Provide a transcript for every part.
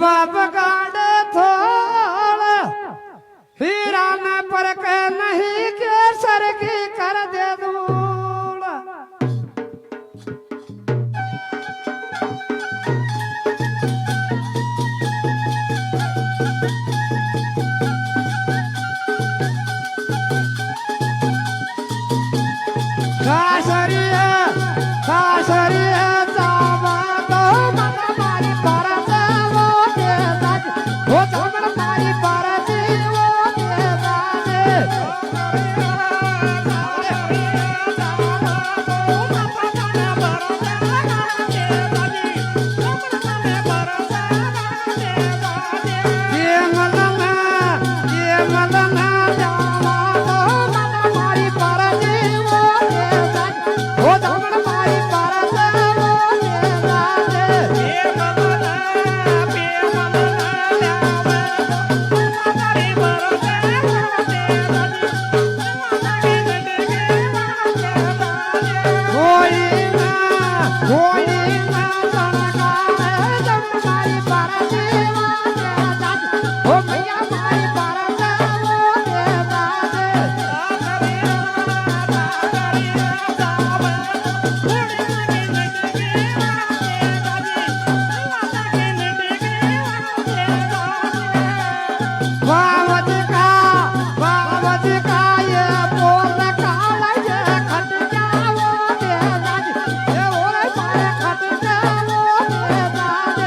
बाप गाड़े थोड़ हीरा न पर के नहीं के सर की कर दे दूड़ खासरिया जावा तो मन मारी पर जावो के दाज हो मन मारी पर जीवो के दाज ये मलना जावा तो मन मारी पर जीवो के दाज हो मन मारी पर जावो के दाज कोई ना सरकार जब मारी पर जीवो के दाज हो भैया मारी पर जावो के दाज बावज का ये बोल काला ये खट जावो के दाज ये ओरे मारे खट जावो के दाज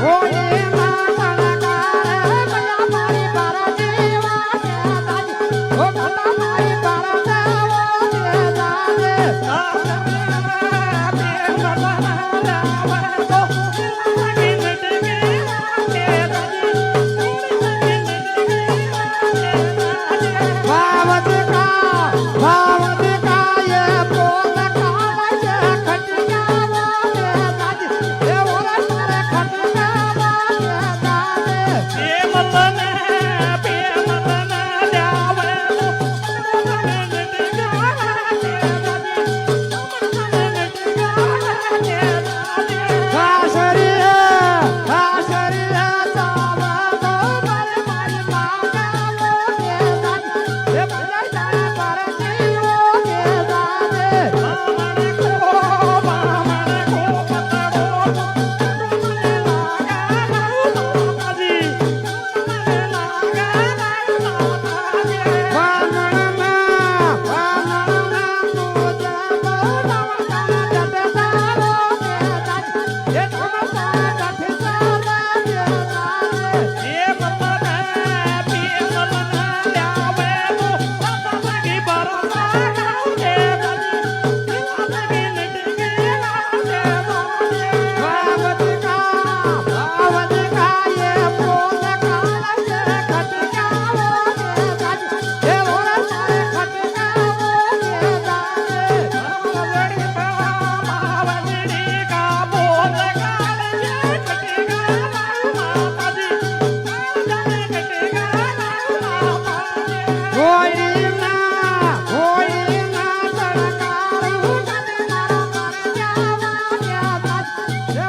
होई ना सरकार भैया मारी पर जीवो के दाज हो भला मारी पर जावो के दाज बावज का ये बोल काला ये खट जावो के दाज ये ओरे मारे खट जावो के दाज खासरिया जावा तो मन मारी मांगावो के दाज ये भला जाने पर जीवो के दाज बावज का ये बोल काला ये खट जावो के दाज ये ओरे मारे खट जावो के दाज कोई ना सरकार मन मारा पर जावो के दाज ये